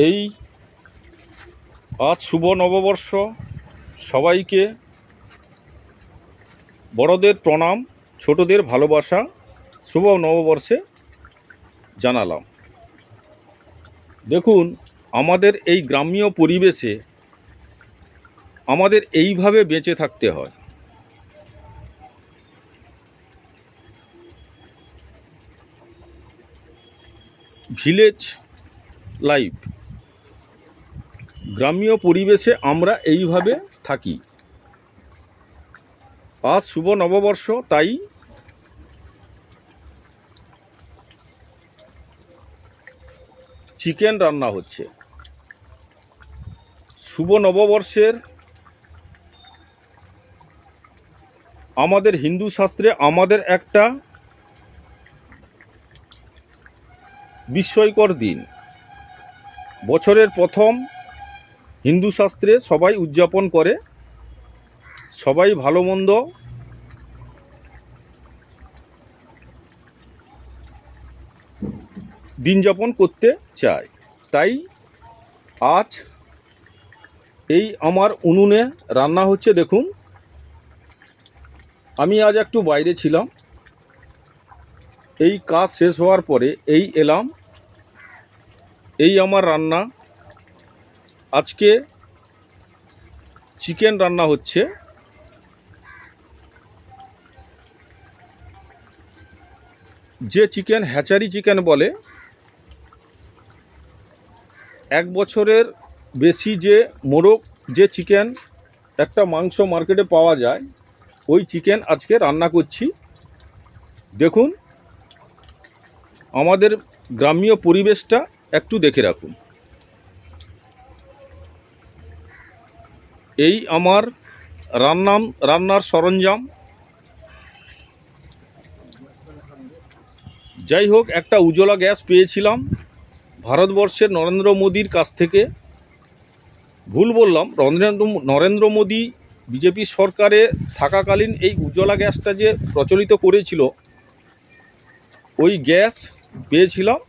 এই আজ শুভ নববর্ষ, সবাইকে বড়দের প্রণাম, ছোটদের ভালোবাসা শুভ নববর্ষে জানালাম। দেখুন, আমাদের এই গ্রাম্য পরিবেশে আমাদের এইভাবে বেঁচে থাকতে হয়। ভিলেজ লাইফ, গ্রাম্য পরিবেশে আমরা এইভাবে থাকি। আজ শুভ নববর্ষ, তাই চিকেন রান্না হচ্ছে। শুভ নববর্ষের আমাদের হিন্দু শাস্ত্রে আমাদের একটা বিস্ময়কর দিন, বছরের প্রথম হিন্দু শাস্ত্রে সবাই উদযাপন করে, সবাই ভালো মন্দ দিন যাপন করতে চায়। তাই আজ এই আমার উনুনে রান্না হচ্ছে। দেখুন, আমি আজ একটু বাইরে ছিলাম, এই কাজ শেষ হওয়ার পরে এলাম। এই আমার রান্না, আজকে চিকেন রান্না হচ্ছে। যে চিকেন হ্যাচারি চিকেন বলে, 1 বছরের বেশি যে মোরগ যে চিকেন একটা মাংস মার্কেটে পাওয়া যায়, ওই চিকেন আজকে রান্না করছি। দেখুন, আমাদের গ্রাম্য পরিবেশটা একটু দেখে রাখুন। এই আমার রান্নার সরঞ্জাম। যাই হোক, একটা উজ্জ্বলা গ্যাস পেয়েছিলাম ভারতবর্ষের নরেন্দ্র মোদির কাছ থেকে। ভুল বললাম, নরেন্দ্র মোদি বিজেপি সরকারে থাকাকালীন এই উজ্জ্বলা গ্যাসটা যে প্রচলিত করেছিল, ওই গ্যাস পেয়েছিলাম,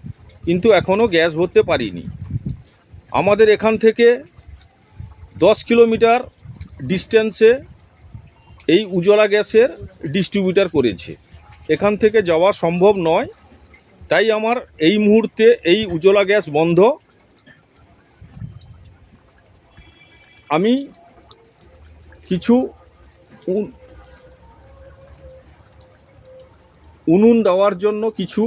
কিন্তু এখনও গ্যাস ভরতে পারিনি। আমাদের এখান থেকে 10 কিলোমিটার ডিস্টেন্সে এই উজ্জ্বলা গ্যাসের ডিস্ট্রিবিউটার করেছে, এখান থেকে যাওয়া সম্ভব নয়। তাই আমার এই মুহূর্তে এই উজ্জ্বলা গ্যাস বন্ধ। আমি কিছু উনুন দেওয়ার জন্য কিছু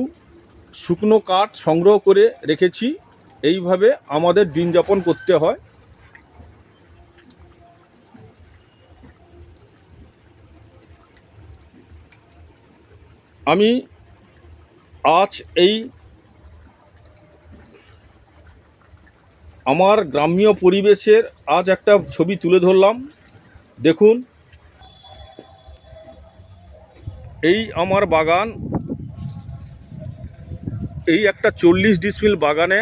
শুকনো কাঠ সংগ্রহ করে রেখেছি। এইভাবে আমাদের দিন যাপন করতে হয়। আমি আজ এই আমার গ্রাম্য পরিবেশের আজ একটা ছবি তুলে ধরলাম। দেখুন, এই আমার বাগান, এই একটা 40 ডিসমিল বাগানে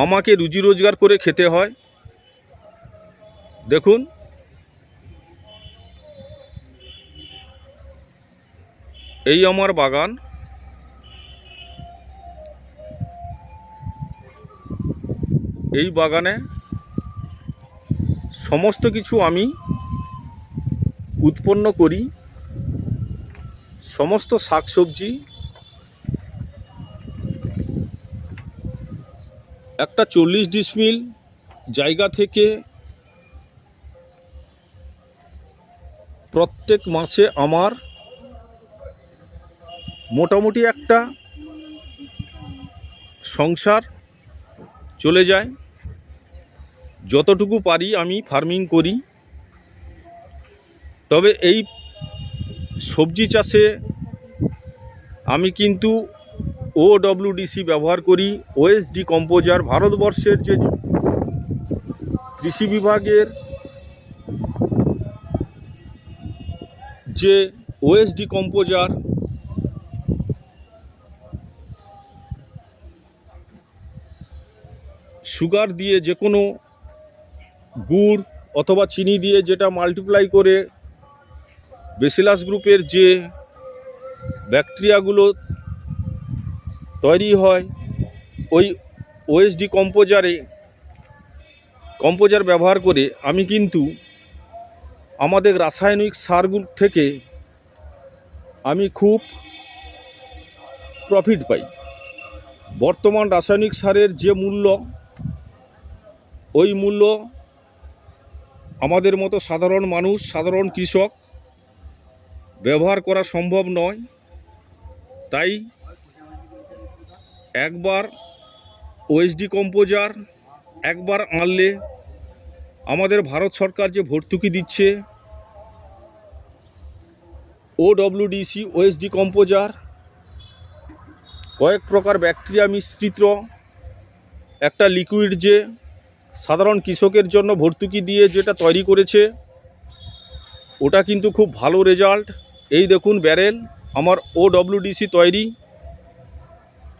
আমাকে রুজি রোজগার করে খেতে হয়। দেখুন, এই আমার বাগান, এই বাগানে সমস্ত কিছু আমি উৎপন্ন করি। সমস্ত শাকসবজি একটা 40 ডিসমিল জায়গা থেকে প্রত্যেক মাসে আমার মোটামুটি একটা সংসার চলে যায়। যতটুকু পারি আমি ফার্মিং করি। তবে এই সবজি চাষে আমি কিন্তু OWDC ব্যবহার করি, ওএসডি কম্পোজার। ভারতবর্ষের যে কৃষি বিভাগের যে ওএসডি কম্পোজার, সুগার দিয়ে যে কোনো গুড় অথবা চিনি দিয়ে যেটা মাল্টিপ্লাই করে বেসিলাস গ্রুপের যে ব্যাকটেরিয়াগুলো তৈরি হয়, ওই ওএসডি কম্পোজার ব্যবহার করে আমি কিন্তু আমাদের রাসায়নিক সারগুলো থেকে আমি খুব প্রফিট পাই। বর্তমান রাসায়নিক সারের যে মূল্য, ওই মূল্য আমাদের মতো সাধারণ মানুষ, সাধারণ কৃষক ব্যবহার করা সম্ভব নয়। তাই একবার ওএসডি কম্পোজার একবার আনলে আমাদের ভারত সরকার যে ভর্তুকি দিচ্ছে, ওডব্লিউডিসি ওএসডি কম্পোজার কয়েক প্রকার ব্যাকটেরিয়া মিশ্রিত একটা লিকুইড যে সাধারণ কৃষকের জন্য ভর্তুকি দিয়ে যেটা তৈরি করেছে, ওটা কিন্তু খুব ভালো রেজাল্ট। এই দেখুন ব্যারেল আমার ওডব্লিউডিসি তৈরি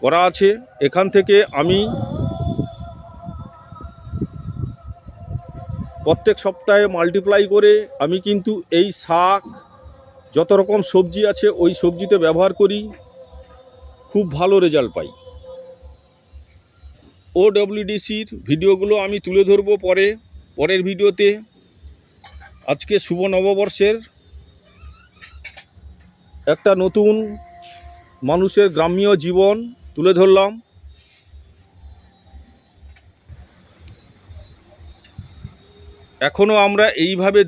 করা আছে। এখান থেকে আমি প্রত্যেক সপ্তাহে মাল্টিপ্লাই করে আমি কিন্তু এই শাক, যত রকম সবজি আছে ওই সবজিতে ব্যবহার করি, খুব ভালো রেজাল্ট পাই। ওডব্লিউডিসির ভিডিওগুলো আমি তুলে ধরবো পরের ভিডিওতে। আজকে শুভ নববর্ষের একটা নতুন মানুষের গ্রাম্য জীবন তুলে ধরলাম। এখনও আমরা এইভাবে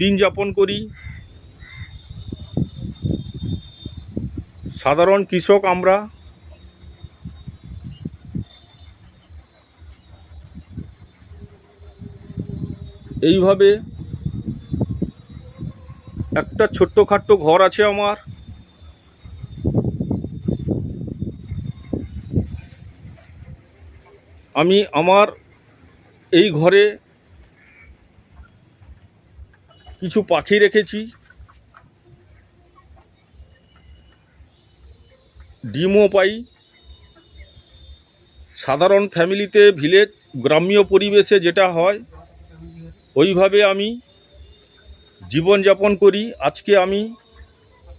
দিন যাপন করি। সাধারণ কৃষক আমরা। এইভাবে একটা ছোট্টখাট্টো ঘর আছে আমার। আমি আমার এই ঘরে কিছু পাখি রেখেছি, ডিমও পাই। সাধারণ ফ্যামিলিতে গ্রাম্য পরিবেশে যেটা হয় ওইভাবে আমি জীবনযাপন করি। আজকে আমি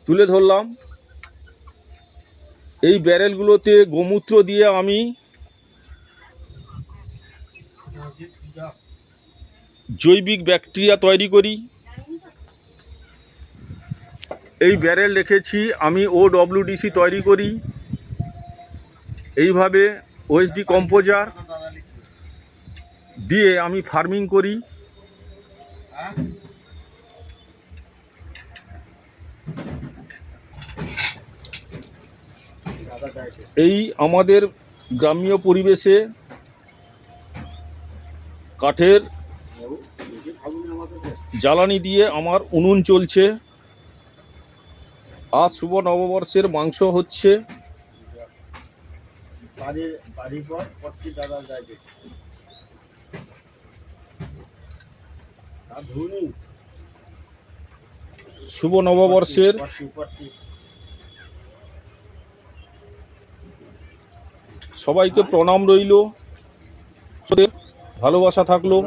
তুলে ধরলাম। এই ব্যারেলগুলোতে গোমূত্র দিয়ে আমি জৈবিক ব্যাকটেরিয়া তৈরি করি। এই ব্যারেল রেখেছি আমি ওডব্লিউডিসি তৈরি করি। এইভাবে ওএসডি কম্পোজার দিয়ে আমি ফার্মিং করি। এই আমাদের গ্রাম্য পরিবেশে কাঠের জ্বালানি দিয়ে আমার উনুন চলছে। আজ শুভ নববর্ষের মাংস হচ্ছে। শুভ নববর্ষের সবাইকে প্রণাম রইল, ভালোবাসা থাকলো।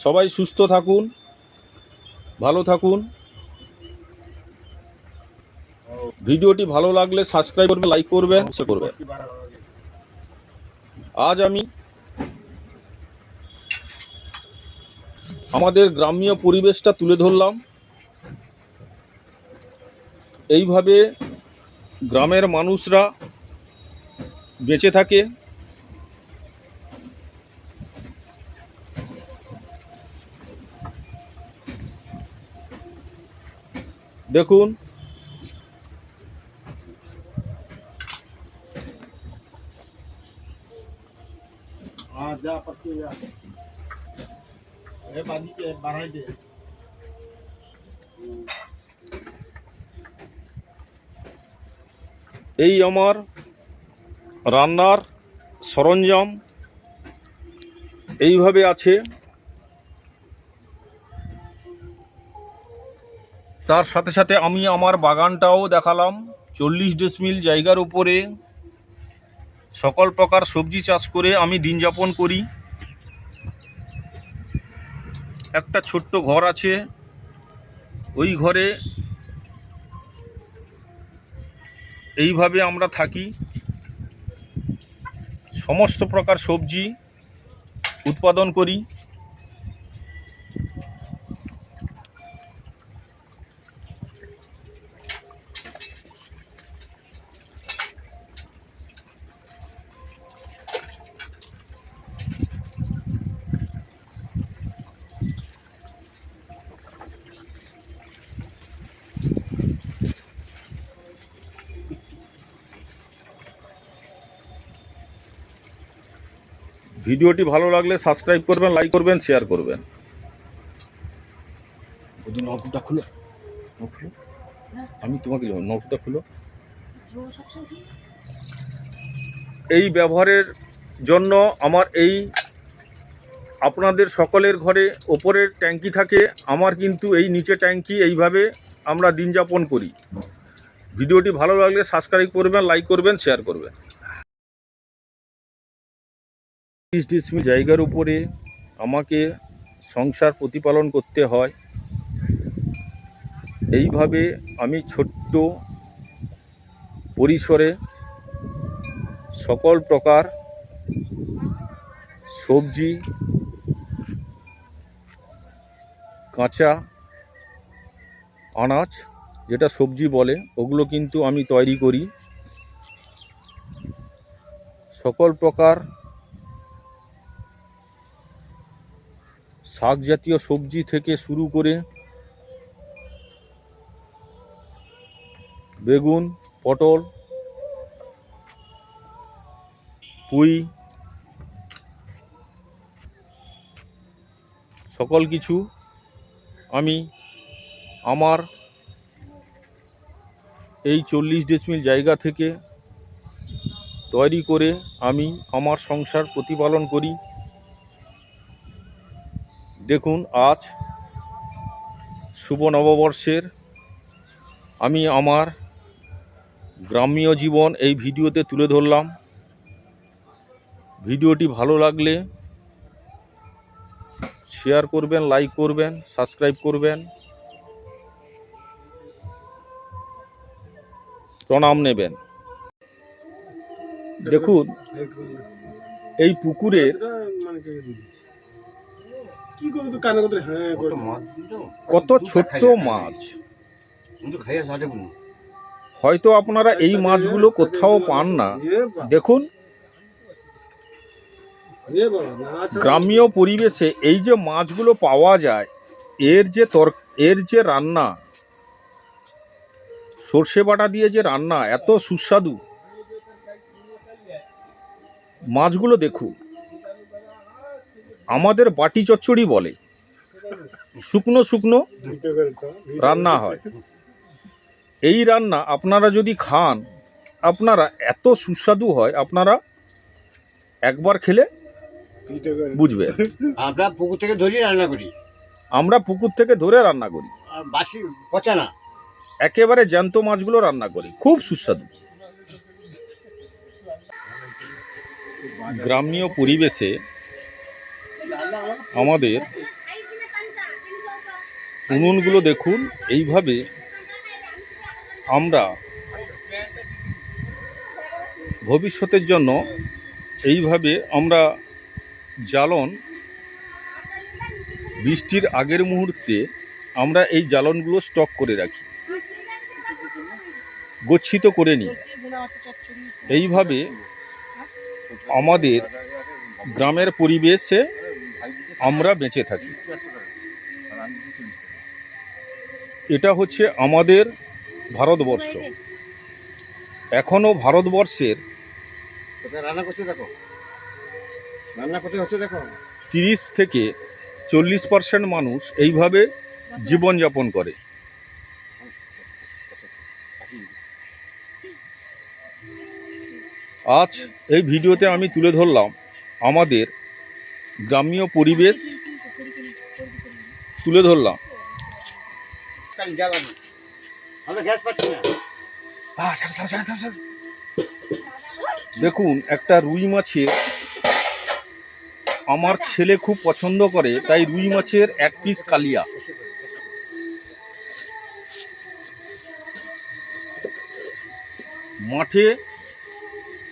সবাই সুস্থ থাকুন, ভালো থাকুন। ভিডিওটি ভালো লাগলে সাবস্ক্রাইব করবেন, লাইক করবেন, শেয়ার করবেন। আজ আমি আমাদের গ্রাম্য পরিবেশটা তুলে ধরলাম। এইভাবে গ্রামের মানুষরা বেঁচে থাকে। দেখুন এই আমার রান্নার সরঞ্জাম এইভাবে আছে। তার সাথে সাথে আমি আমার বাগানটাও দেখালাম। 40 ডেসিমিল জায়গার উপরে সকল প্রকার সবজি চাষ করে আমি দিন যাপন করি। একটা ছোট্ট ঘর আছে, ওই ঘরে এইভাবে আমরা থাকি। সমস্ত প্রকার সবজি উৎপাদন করি। ভিডিওটি ভালো লাগলে সাবস্ক্রাইব করবেন, লাইক করবেন, শেয়ার করবেন। নখটা খুলো, আমি তোমাকে নখটা খুলো। এই ব্যবহারের জন্য আমার এই আপনাদের সকলের ঘরে ওপরের ট্যাঙ্কি থাকে, আমার কিন্তু এই নিচে ট্যাঙ্কি। এইভাবে আমরা দিন যাপন করি। ভিডিওটি ভালো লাগলে সাবস্ক্রাইব করবেন, লাইক করবেন, শেয়ার করবেন। 30 ডিসমিল জায়গার উপরে আমাকে সংসার প্রতিপালন করতে হয়। এইভাবে আমি ছোট্ট পরিসরে সকল প্রকার সবজি, কাঁচা আনাজ যেটা সবজি বলে, ওগুলো কিন্তু আমি তৈরি করি। সকল প্রকার শাক জাতীয় সবজি থেকে শুরু করে বেগুন, পটল, পুঁই, সকল কিছু আমি আমার এই 40 ডিসমিল জায়গা থেকে তৈরি করে আমি আমার সংসার প্রতিপালন করি। দেখুন, আজ শুভ নববর্ষের আমি আমার গ্রাম্য জীবন এই ভিডিওতে তুলে ধরলাম। ভিডিওটি ভালো লাগলে শেয়ার করবেন, লাইক করবেন, সাবস্ক্রাইব করবেন, প্রণাম নেবেন। দেখুন, এই পুকুরের কত ছোট্ট মাছ। হয়তো আপনারা এই মাছগুলো কোথাও পান না। দেখুন, গ্রাম্য পরিবেশে এই যে মাছগুলো পাওয়া যায়, এর যে রান্না, সর্ষে বাটা দিয়ে যে রান্না, এত সুস্বাদু। মাছগুলো দেখুন, আমাদের বাটি চচ্চড়ি বলে, শুকনো শুকনো রান্না হয়। এই রান্না আপনারা যদি খান, আপনারা এত সুস্বাদু হয়, আপনারা একবার খেলে বুঝবে। আমরা পুকুর থেকে ধরে রান্না করি। আমরা পুকুর থেকে ধরে রান্না করি, বাসি পচা না, একেবারে জ্যান্ত মাছগুলো রান্না করি, খুব সুস্বাদু। গ্রাম্য পরিবেশে আমাদের উনুনগুলো দেখুন, এইভাবে আমরা ভবিষ্যতের জন্য এইভাবে আমরা জ্বালন, বৃষ্টির আগের মুহূর্তে আমরা এই জ্বালনগুলো স্টক করে রাখি, গচ্ছিত করে নিই। এইভাবে আমাদের গ্রামের পরিবেশে আমরা বেঁচে থাকি। এটা হচ্ছে আমাদের ভারতবর্ষ। এখনো ভারতবর্ষের 30 থেকে 40% মানুষ এইভাবে জীবনযাপন করে। আজ এই ভিডিওতে আমি তুলে ধরলাম আমাদের গ্রাম্য পরিবেশ, তুলে ধরলাম। দেখুন, একটা রুই মাছের, আমার ছেলে খুব পছন্দ করে, তাই রুই মাছের 1 পিস কালিয়া। মাঠে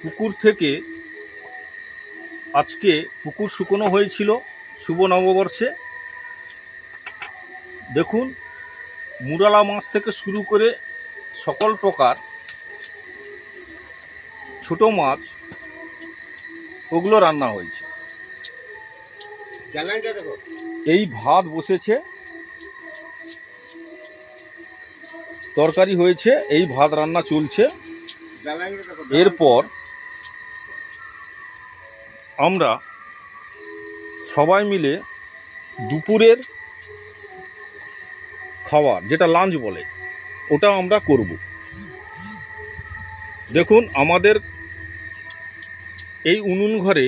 পুকুর থেকে আজকে পুকুর শুকনো হয়েছিল শুভ নববর্ষে। দেখুন, মুরালা মাছ থেকে শুরু করে সকল প্রকার ছোট মাছ ওগুলো রান্না হয়েছে। এই ভাত বসেছে, তরকারি হয়েছে, এই ভাত রান্না চলছে। এরপর আমরা সবাই মিলে দুপুরের খাবার, যেটা লাঞ্চ বলে, ওটা আমরা করব। দেখুন, আমাদের এই উনুন ঘরে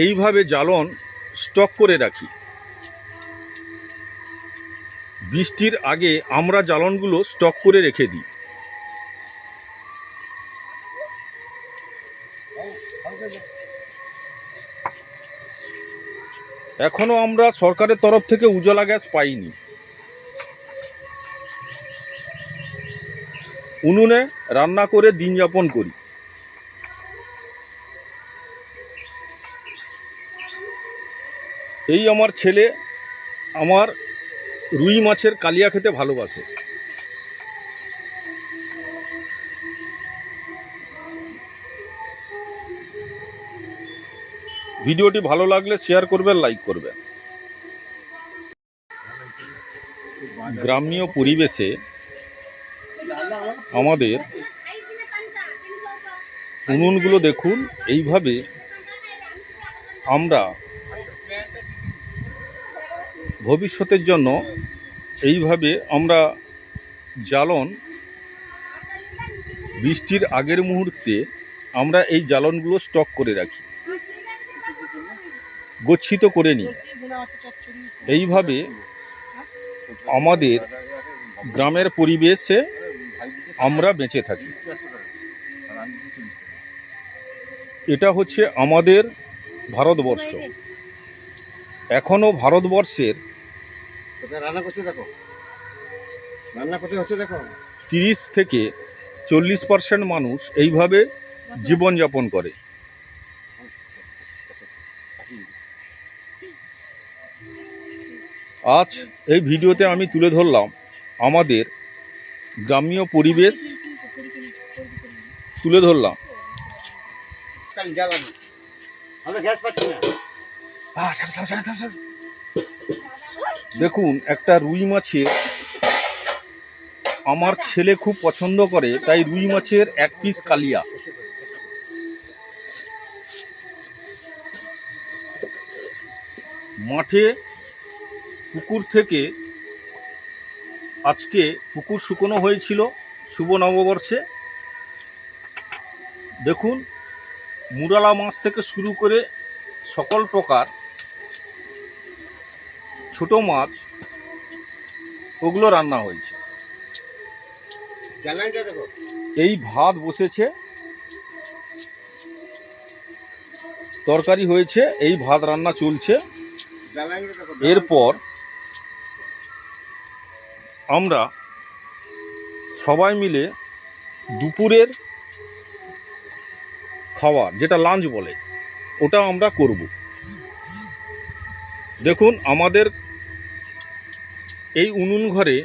এইভাবে জ্বালন স্টক করে রাখি। বৃষ্টির আগে আমরা জ্বালনগুলো স্টক করে রেখে দিই। এখনো আমরা সরকারের তরফ থেকে উজালা গ্যাস পাইনি। উনুনে রান্না করে দিন যাপন করি। এই আমার ছেলে আমার রুই মাছের কালিয়া খেতে ভালোবাসে। ভিডিওটি ভালো লাগলে শেয়ার করবেন, লাইক করবেন। গ্রাম্য পরিবেশে আমাদের উনুনগুলো দেখুন, এইভাবে আমরা ভবিষ্যতের জন্য এইভাবে আমরা জ্বালন বৃষ্টির আগের মুহূর্তে আমরা এই জ্বালনগুলো স্টক করে রাখি, গচ্ছিত করে নিই। এইভাবে আমাদের গ্রামের পরিবেশে আমরা বেঁচে থাকি। এটা হচ্ছে আমাদের ভারতবর্ষ। এখনো ভারতবর্ষের 30 থেকে 40% মানুষ এইভাবে জীবনযাপন করে। আজ এই ভিডিওতে আমি তুলে ধরলাম আমাদের গ্রাম্য পরিবেশ তুলে ধরলাম। দেখুন, একটা রুই মাছের আমার ছেলে খুব পছন্দ করে, তাই রুই মাছের 1 পিস কালিয়া। মাঠে পুকুর থেকে আজকে পুকুর শুকনো হয়েছিল শুভ নববর্ষে। দেখুন, মুরালা মাছ থেকে শুরু করে সকল প্রকার ছোট মাছ ওগুলো রান্না হয়েছে। এই ভাত বসেছে, তরকারি হয়েছে, এই ভাত রান্না চলছে। এরপর আমরা সবাই মিলে দুপুরের খাবার, যেটা লাঞ্চ বলে, ওটা আমরা করব। দেখুন, আমাদের এই উনুন ঘরে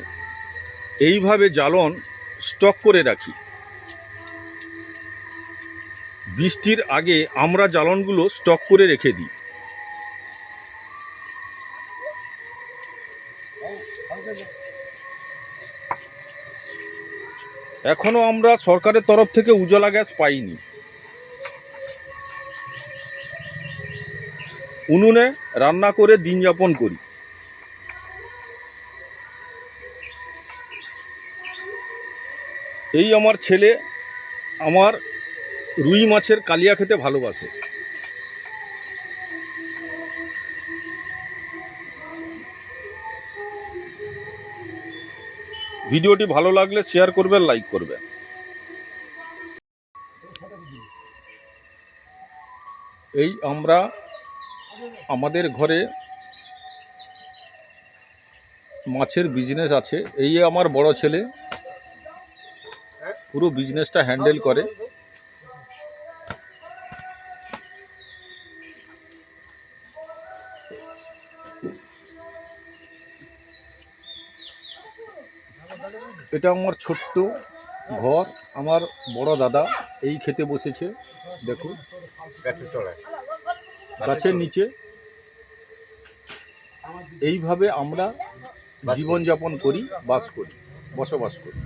এইভাবে জ্বালন স্টক করে রাখি। বৃষ্টির আগে আমরা জ্বালনগুলো স্টক করে রেখে দিই। এখনো আমরা সরকারের তরফ থেকে উজালা গ্যাস পাইনি। উনুনে রান্না করে দিন যাপন করি। এই আমার ছেলে আমার রুই মাছের কালিয়া খেতে ভালোবাসে। ভিডিওটি ভালো লাগলে শেয়ার করবেন, লাইক করবেন। এই আমরা আমাদের ঘরে মাছের বিজনেস আছে। এই আমার বড় ছেলে পুরো বিজনেসটা হ্যান্ডেল করে। এটা আমার ছোট্ট ঘর। আমার বড় দাদা এই খেতে বসেছে, দেখুন গাছের তলায় গাছের নিচে। এইভাবে আমরা জীবনযাপন করি, বসবাস করি।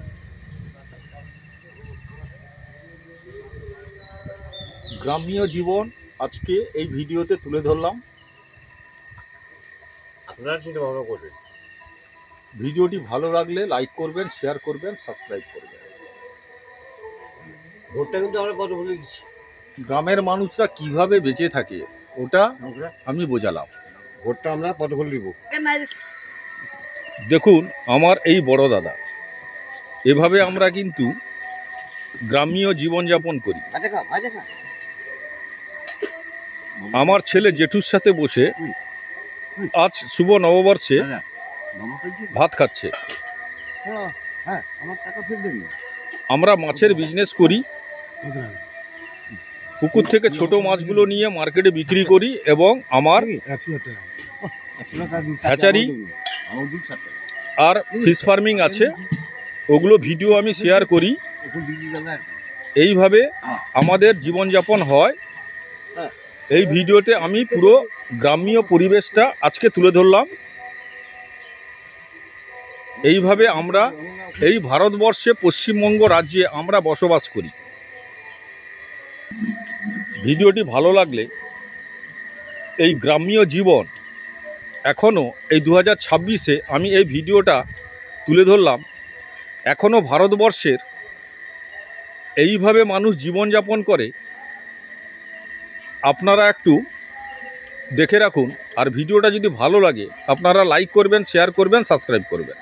গ্রাম্য জীবন আজকে এই ভিডিওতে তুলে ধরলাম। আপনারা চিন্তা ভাবনা করবেন। ভিডিওটি ভালো লাগলে লাইক করবেন, শেয়ার করবেন, সাবস্ক্রাইব করবেন। ভোটটা কিন্তু আমরা কত বলে দিচ্ছি। গ্রামের মানুষরা কিভাবে বেঁচে থাকে ওটা আমি বোঝালাম। ভোটটা আমরা কত বলে দিব। দেখুন আমার এই বড় দাদা, এভাবে আমরা কিন্তু গ্রাম্য জীবনযাপন করি। আমার ছেলে জেঠুর সাথে বসে আজ শুভ নববর্ষে ভাত খাচ্ছে। হ্যাঁ, আমার টাকা ফেরত দেন। আমরা মাছের বিজনেস করি, পুকুর থেকে ছোট মাছগুলো নিয়ে মার্কেটে বিক্রি করি এবং আমার হ্যাচারি আর ফিশ ফার্মিং আছে, ওগুলো ভিডিও আমি শেয়ার করি। এইভাবে আমাদের জীবনযাপন হয়। এই ভিডিওতে আমি পুরো গ্রাম্য পরিবেশটা আজকে তুলে ধরলাম। এইভাবে আমরা এই ভারতবর্ষে পশ্চিমবঙ্গ রাজ্যে আমরা বসবাস করি। ভিডিওটি ভালো লাগলে এই গ্রাম্য জীবন এখনও এই 2026-এ আমি এই ভিডিওটা তুলে ধরলাম। এখনও ভারতবর্ষের এইভাবে মানুষ জীবনযাপন করে। আপনারা একটু দেখে রাখুন, আর ভিডিওটা যদি ভালো লাগে আপনারা লাইক করবেন, শেয়ার করবেন, সাবস্ক্রাইব করবেন।